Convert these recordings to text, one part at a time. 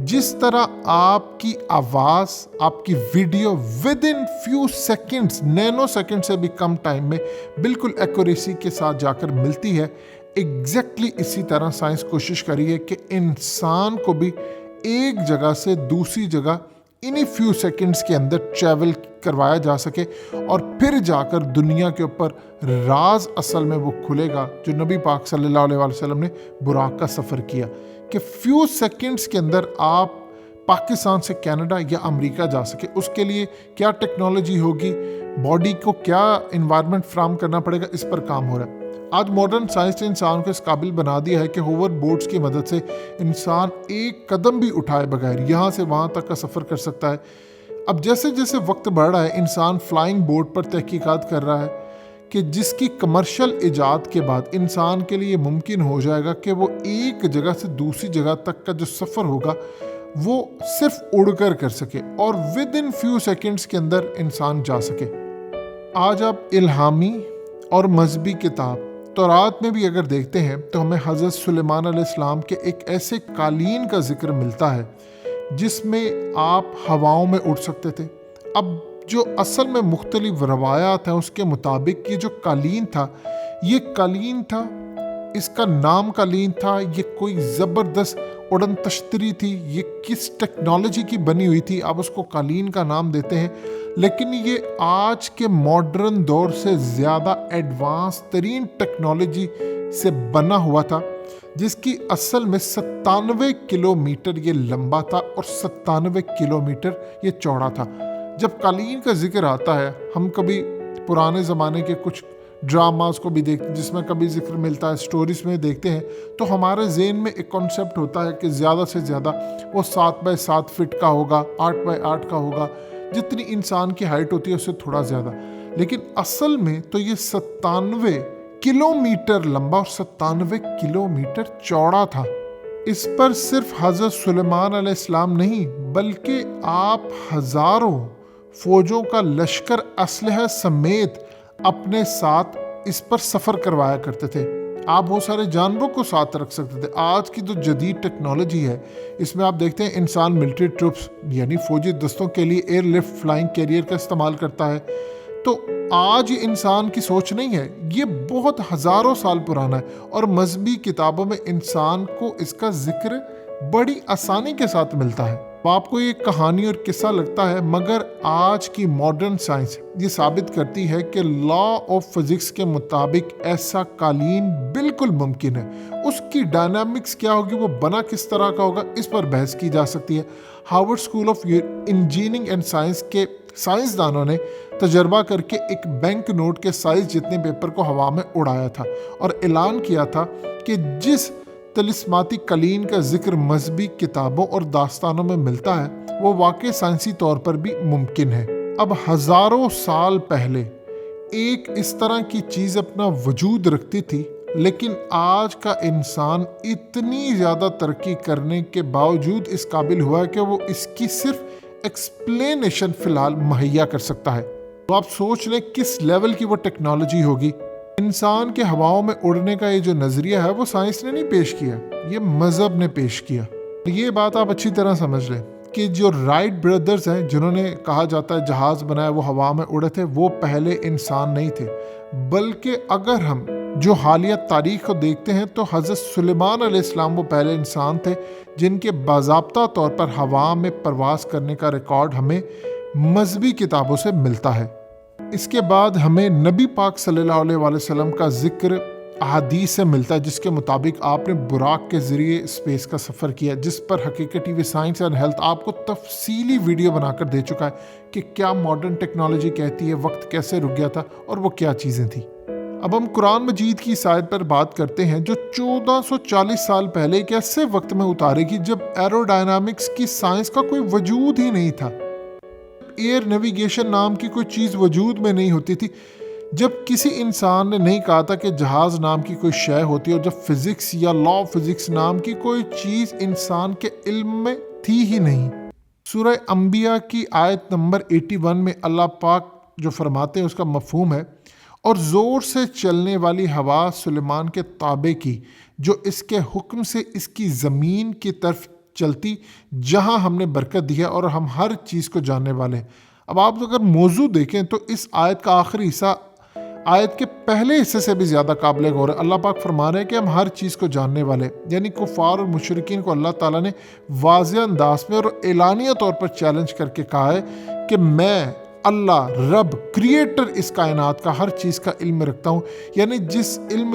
جس طرح آپ کی آواز، آپ کی video with in few seconds, Nano second سے بھی کم ٹائم میں بالکل ایکوریسی کے ساتھ جا کر ملتی ہے، ایگزیکٹلی اسی طرح سائنس کوشش کری ہے کہ انسان کو بھی ایک جگہ سے دوسری جگہ انہی فیو سیکنڈز کے اندر ٹریول کروایا جا سکے، اور پھر جا کر دنیا کے اوپر راز اصل میں وہ کھلے گا جو نبی پاک صلی اللہ علیہ وسلم نے براق کا سفر کیا، کہ فیو سیکنڈز کے اندر آپ پاکستان سے کینیڈا یا امریکہ جا سکے۔ اس کے لیے کیا ٹیکنالوجی ہوگی، باڈی کو کیا انوائرمنٹ فراہم کرنا پڑے گا، اس پر کام ہو رہا ہے۔ آج ماڈرن سائنس نے انسان کو اس قابل بنا دیا ہے کہ ہوور بورڈز کی مدد سے انسان ایک قدم بھی اٹھائے بغیر یہاں سے وہاں تک کا سفر کر سکتا ہے۔ اب جیسے جیسے وقت بڑھ رہا ہے، انسان فلائنگ بورڈ پر تحقیقات کر رہا ہے کہ جس کی کمرشل ایجاد کے بعد انسان کے لیے ممکن ہو جائے گا کہ وہ ایک جگہ سے دوسری جگہ تک کا جو سفر ہوگا وہ صرف اڑ کر سکے اور ود ان فیو سیکنڈز کے اندر انسان جا سکے۔ آج آپ الہامی اور مذہبی کتاب تورات میں بھی اگر دیکھتے ہیں تو ہمیں حضرت سلیمان علیہ السلام کے ایک ایسے قالین کا ذکر ملتا ہے جس میں آپ ہواؤں میں اڑ سکتے تھے۔ اب جو اصل میں مختلف روایات ہیں اس کے مطابق یہ جو قالین تھا، یہ قالین تھا، اس کا نام قالین تھا، یہ کوئی زبردست اڑن تشتری تھی، یہ کس ٹیکنالوجی کی بنی ہوئی تھی، آپ اس کو قالین کا نام دیتے ہیں، لیکن یہ آج کے ماڈرن دور سے زیادہ ایڈوانس ترین ٹیکنالوجی سے بنا ہوا تھا، جس کی اصل میں 97 کلومیٹر یہ لمبا تھا اور 97 کلومیٹر یہ چوڑا تھا۔ جب قالین کا ذکر آتا ہے، ہم کبھی پرانے زمانے کے کچھ ڈراماز کو بھی دیکھتے ہیں جس میں کبھی ذکر ملتا ہے، سٹوریز میں دیکھتے ہیں، تو ہمارے ذہن میں ایک کانسیپٹ ہوتا ہے کہ زیادہ سے زیادہ وہ 7x7 فٹ کا ہوگا، 8x8 کا ہوگا، جتنی انسان کی ہائٹ ہوتی ہے اس سے تھوڑا زیادہ، لیکن اصل میں تو یہ 97 کلومیٹر لمبا اور 97 کلومیٹر چوڑا تھا۔ اس پر صرف حضرت سلیمان علیہ السلام نہیں بلکہ آپ ہزاروں فوجوں کا لشکر اسلحہ سمیت اپنے ساتھ اس پر سفر کروایا کرتے تھے۔ آپ بہت سارے جانوروں کو ساتھ رکھ سکتے تھے۔ آج کی جو جدید ٹیکنالوجی ہے اس میں آپ دیکھتے ہیں انسان ملٹری ٹروپس یعنی فوجی دستوں کے لیے ایئر لفٹ فلائنگ کیریئر کا استعمال کرتا ہے۔ تو آج یہ انسان کی سوچ نہیں ہے، یہ بہت ہزاروں سال پرانا ہے، اور مذہبی کتابوں میں انسان کو اس کا ذکر بڑی آسانی کے ساتھ ملتا ہے۔ آپ کو یہ کہانی اور قصہ لگتا ہے، مگر آج کی ماڈرن سائنس یہ ثابت کرتی ہے کہ لا آف فزکس کے مطابق ایسا قالین بالکل ممکن ہے۔ اس کی ڈائنامکس کیا ہوگی، وہ بنا کس طرح کا ہوگا، اس پر بحث کی جا سکتی ہے۔ Harvard school of engineering and science کے سائنسدانوں نے تجربہ کر کے ایک بینک نوٹ کے سائز جتنے پیپر کو ہوا میں اڑایا تھا اور اعلان کیا تھا کہ جس طلسماتی قالین کا ذکر مذہبی کتابوں اور داستانوں میں ملتا ہے وہ واقع سائنسی طور پر بھی ممکن ہے۔ اب ہزاروں سال پہلے ایک اس طرح کی چیز اپنا وجود رکھتی تھی، لیکن آج کا انسان اتنی زیادہ ترقی کرنے کے باوجود اس قابل ہوا ہے کہ وہ اس کی صرف ایکسپلینیشن فی الحال مہیا کر سکتا ہے۔ تو آپ سوچ لیں کس لیول کی وہ ٹیکنالوجی ہوگی۔ انسان کے ہواؤں میں اڑنے کا یہ جو نظریہ ہے وہ سائنس نے نہیں پیش کیا، یہ مذہب نے پیش کیا۔ یہ بات آپ اچھی طرح سمجھ لیں کہ جو رائٹ بردرز ہیں جنہوں نے کہا جاتا ہے جہاز بنایا وہ ہوا میں اڑے تھے، وہ پہلے انسان نہیں تھے، بلکہ اگر ہم جو حالیہ تاریخ کو دیکھتے ہیں تو حضرت سلیمان علیہ السلام وہ پہلے انسان تھے جن کے باضابطہ طور پر ہوا میں پرواز کرنے کا ریکارڈ ہمیں مذہبی کتابوں سے ملتا ہے۔ اس کے بعد ہمیں نبی پاک صلی اللہ علیہ وسلم کا ذکر احادیث سے ملتا ہے جس کے مطابق آپ نے براق کے ذریعے اسپیس کا سفر کیا، جس پر حقیقت T V science and health آپ کو تفصیلی ویڈیو بنا کر دے چکا ہے کہ کیا ماڈرن ٹیکنالوجی کہتی ہے، وقت کیسے رک گیا تھا اور وہ کیا چیزیں تھیں۔ اب ہم قرآن مجید کی اس آیت پر بات کرتے ہیں جو 1440 سال پہلے ایک ایسے وقت میں اتارے گی جب ایرو ڈائنامکس کی سائنس کا کوئی وجود ہی نہیں تھا، ایئر نیویگیشن نام کی کوئی چیز وجود میں نہیں ہوتی تھی، جب کسی انسان نے نہیں کہا تھا کہ جہاز نام کی کوئی شے ہوتی ہے، اور جب فزکس یا لا آف فزکس نام کی کوئی چیز انسان کے علم میں تھی ہی نہیں۔ سورہ انبیاء کی آیت نمبر 81 میں اللہ پاک جو فرماتے ہیں اس کا مفہوم ہے، اور زور سے چلنے والی ہوا سلیمان کے تابع کی جو اس کے حکم سے اس کی زمین کی طرف چلتی جہاں ہم نے برکت دی ہے اور ہم ہر چیز کو جاننے والے ہیں۔ اب آپ اگر موضوع دیکھیں تو اس آیت کا آخری حصہ آیت کے پہلے حصے سے بھی زیادہ قابل غور ہے۔ اللہ پاک فرما رہے ہیں کہ ہم ہر چیز کو جاننے والے، یعنی کفار اور مشرکین کو اللہ تعالیٰ نے واضح انداز میں اور اعلانیہ طور پر چیلنج کر کے کہا ہے کہ میں اللہ رب کریٹر اس کائنات کا ہر چیز کا علم رکھتا ہوں، یعنی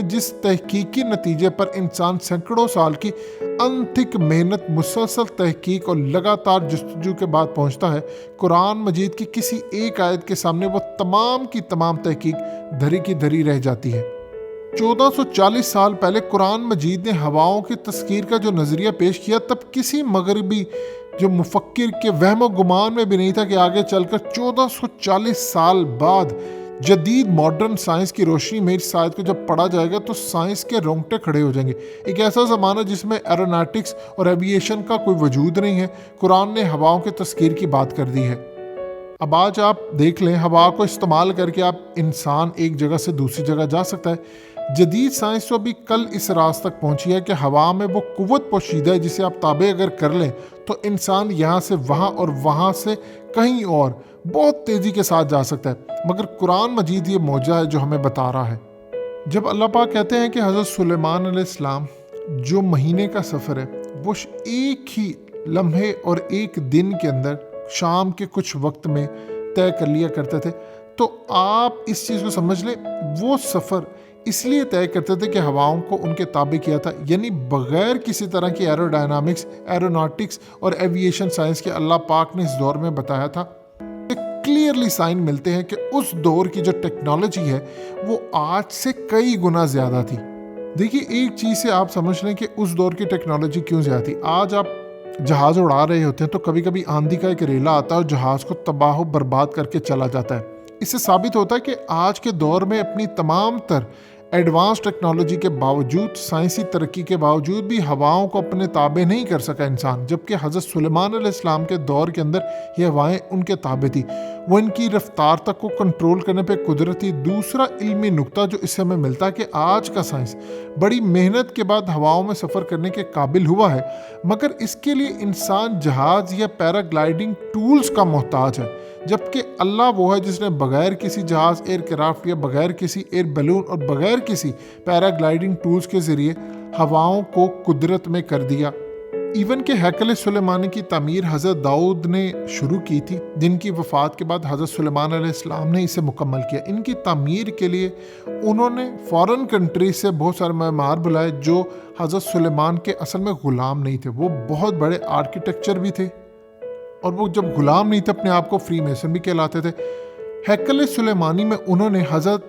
جس تحقیقی نتیجے پر انسان سینکڑوں سال کی انتھک محنت، مسلسل تحقیق اور لگاتار جستجو کے بعد پہنچتا ہے، قرآن مجید کی کسی ایک آیت کے سامنے وہ تمام کی تمام تحقیق دھری کی دھری رہ جاتی ہے۔ 1440 سال پہلے قرآن مجید نے ہواؤں کی تسخیر کا جو نظریہ پیش کیا، تب کسی مغربی جو مفکر کے وہم و گمان میں بھی نہیں تھا کہ آگے چل کر 1440 سال بعد جدید ماڈرن سائنس کی روشنی میں اس آیت کو جب پڑھا جائے گا تو سائنس کے رونگٹے کھڑے ہو جائیں گے۔ ایک ایسا زمانہ جس میں ایروناٹکس اور ایویشن کا کوئی وجود نہیں ہے، قرآن نے ہواؤں کے تسخیر کی بات کر دی ہے۔ اب آج آپ دیکھ لیں، ہوا کو استعمال کر کے انسان ایک جگہ سے دوسری جگہ جا سکتا ہے۔ جدید سائنس تو ابھی کل اس راز تک پہنچی ہے کہ ہوا میں وہ قوت پوشیدہ ہے جسے آپ تابع اگر کر لیں تو انسان یہاں سے وہاں اور وہاں سے کہیں اور بہت تیزی کے ساتھ جا سکتا ہے، مگر قرآن مجید یہ معجزہ ہے جو ہمیں بتا رہا ہے۔ جب اللہ پاک کہتے ہیں کہ حضرت سلیمان علیہ السلام جو مہینے کا سفر ہے وہ ایک ہی لمحے اور ایک دن کے اندر شام کے کچھ وقت میں طے کر لیا کرتے تھے، تو آپ اس چیز کو سمجھ لیں وہ سفر اس لیے طے کرتے تھے کہ ہواؤں کو ان کے تابع کیا تھا، یعنی بغیر کسی طرح کی ایروڈائنامکس، ایروناٹکس اور ایویشن سائنس کے اللہ پاک نے اس دور میں بتایا تھا۔ کلیئرلی سائن ملتے ہیں کہ اس دور کی جو ٹیکنالوجی ہے وہ آج سے کئی گنا زیادہ تھی۔ دیکھیے ایک چیز سے آپ سمجھ لیں کہ اس دور کی ٹیکنالوجی کیوں زیادہ تھی۔ آج آپ جہاز اڑا رہے ہوتے ہیں تو کبھی کبھی آندھی کا ایک ریلا آتا ہے اور جہاز کو تباہ و برباد کر کے چلا جاتا ہے۔ اس سے ثابت ہوتا ہے کہ آج کے دور میں اپنی تمام تر ایڈوانس ٹیکنالوجی کے باوجود، سائنسی ترقی کے باوجود بھی ہواؤں کو اپنے تابع نہیں کر سکا انسان، جبکہ حضرت سلیمان علیہ السلام کے دور کے اندر یہ ہوائیں ان کے تابع تھی۔ وہ ان کی رفتار تک کو کنٹرول کرنے پہ قدرت تھی۔ دوسرا علمی نقطہ جو اس سے ہمیں ملتا ہے کہ آج کا سائنس بڑی محنت کے بعد ہواؤں میں سفر کرنے کے قابل ہوا ہے، مگر اس کے لیے انسان جہاز یا پیراگلائڈنگ ٹولز کا محتاج ہے، جبکہ اللہ وہ ہے جس نے بغیر کسی جہاز، ایئر کرافٹ یا بغیر کسی ایئر بیلون اور بغیر کسی پیراگلائڈنگ ٹولز کے ذریعے ہواؤں کو قدرت میں کر دیا۔ ایون کہ ہیکل سلیمانی کی تعمیر حضرت داؤد نے شروع کی تھی، جن کی وفات کے بعد حضرت سلیمان علیہ السلام نے اسے مکمل کیا۔ ان کی تعمیر کے لیے انہوں نے فارن کنٹری سے بہت سارے معمار بلائے جو حضرت سلیمان کے اصل میں غلام نہیں تھے، وہ بہت بڑے آرکیٹیکچر بھی تھے، اور وہ جب غلام نہیں تھے اپنے آپ کو فری میسن بھی کہلاتے تھے۔ ہیکل سلیمانی میں انہوں نے حضرت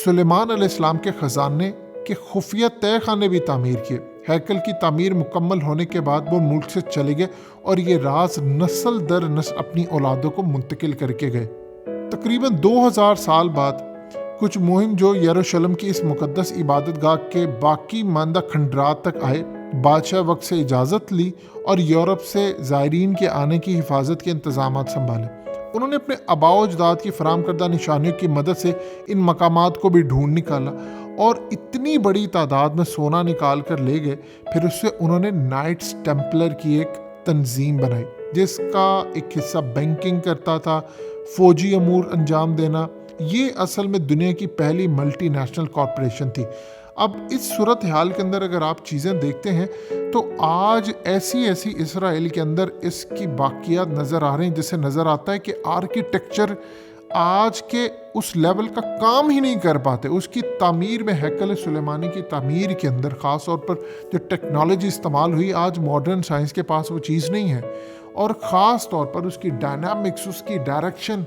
سلیمان علیہ السلام کے خزانے کے خفیہ تہہ خانے بھی تعمیر کیے۔ ہیکل کی تعمیر مکمل ہونے کے بعد وہ ملک سے چلے گئے اور یہ راز نسل در نسل اپنی اولادوں کو منتقل کر کے گئے۔ تقریباً 2000 سال بعد کچھ مہم جو یروشلم کی اس مقدس عبادت گاہ کے باقی ماندہ کھنڈرات تک آئے، بادشاہ وقت سے اجازت لی اور یورپ سے زائرین کے آنے کی حفاظت کے انتظامات سنبھالے۔ انہوں نے اپنے آباء و اجداد کی فراہم کردہ نشانیوں کی مدد سے ان مقامات کو بھی ڈھونڈ نکالا اور اتنی بڑی تعداد میں سونا نکال کر لے گئے۔ پھر اس سے انہوں نے نائٹس ٹیمپلر کی ایک تنظیم بنائی جس کا ایک حصہ بینکنگ کرتا تھا، فوجی امور انجام دینا۔ یہ اصل میں دنیا کی پہلی ملٹی نیشنل کارپوریشن تھی۔ اب اس صورتحال کے اندر اگر آپ چیزیں دیکھتے ہیں تو آج ایسی اسرائیل کے اندر اس کی باقیات نظر آ رہی ہیں، جس سے نظر آتا ہے کہ آرکیٹیکچر آج کے اس لیول کا کام ہی نہیں کر پاتے۔ اس کی تعمیر میں، ہیکل سلیمانی کی تعمیر کے اندر خاص طور پر جو ٹیکنالوجی استعمال ہوئی، آج ماڈرن سائنس کے پاس وہ چیز نہیں ہے، اور خاص طور پر اس کی ڈائنامکس، اس کی ڈائریکشن۔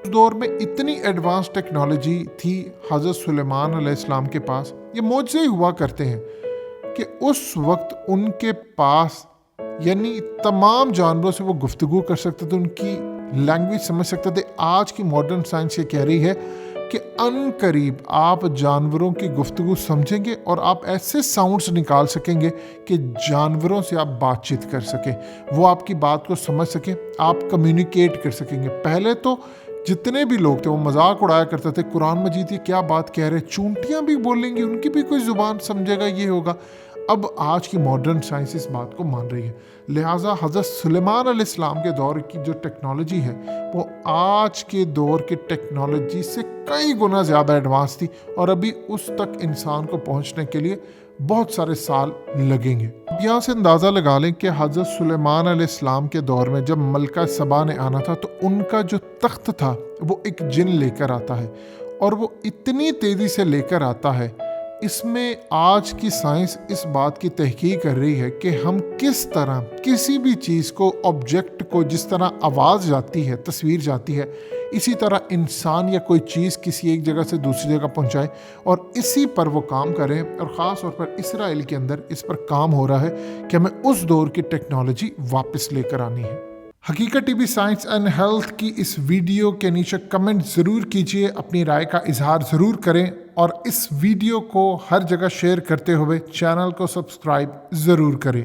اس دور میں اتنی ایڈوانس ٹیکنالوجی تھی حضرت سلیمان علیہ السلام کے پاس۔ یہ معجزے ہوا کرتے ہیں کہ اس وقت ان کے پاس، یعنی تمام جانوروں سے وہ گفتگو کر سکتے تھے، ان کی لینگویج سمجھ سکتے تھے۔ آج کی ماڈرن سائنس یہ کہہ رہی ہے کہ ان قریب آپ جانوروں کی گفتگو سمجھیں گے اور آپ ایسے ساؤنڈز نکال سکیں گے کہ جانوروں سے آپ بات چیت کر سکیں، وہ آپ کی بات کو سمجھ سکیں، آپ کمیونیکیٹ کر سکیں گے۔ پہلے تو جتنے بھی لوگ تھے وہ مذاق اڑایا کرتے تھے، قرآن مجید یہ کیا بات کہہ رہے، چونٹیاں بھی بولیں گی، ان کی بھی کوئی زبان سمجھے گا، یہ ہوگا۔ اب آج کی ماڈرن سائنس اس بات کو مان رہی ہے، لہٰذا حضرت سلیمان علیہ السلام کے دور کی جو ٹیکنالوجی ہے وہ آج کے دور کی ٹیکنالوجی سے کئی گنا زیادہ ایڈوانس تھی، اور ابھی اس تک انسان کو پہنچنے کے لیے بہت سارے سال لگیں گے۔ اب یہاں سے اندازہ لگا لیں کہ حضرت سلیمان علیہ السلام کے دور میں جب ملکہ سبا نے آنا تھا تو ان کا جو تخت تھا وہ ایک جن لے کر آتا ہے، اور وہ اتنی تیزی سے لے کر آتا ہے، اس میں آج کی سائنس اس بات کی تحقیق کر رہی ہے کہ ہم کس طرح کسی بھی چیز کو، آبجیکٹ کو، جس طرح آواز جاتی ہے، تصویر جاتی ہے، اسی طرح انسان یا کوئی چیز کسی ایک جگہ سے دوسری جگہ پہنچائے اور اسی پر وہ کام کریں، اور خاص طور پر اسرائیل کے اندر اس پر کام ہو رہا ہے کہ ہمیں اس دور کی ٹیکنالوجی واپس لے کر آنی ہے۔ حقیقت T V science and health کی اس ویڈیو کے نیچے کمنٹ ضرور کیجئے، اپنی رائے کا اظہار ضرور کریں، اور اس ویڈیو کو ہر جگہ شیئر کرتے ہوئے چینل کو سبسکرائب ضرور کریں۔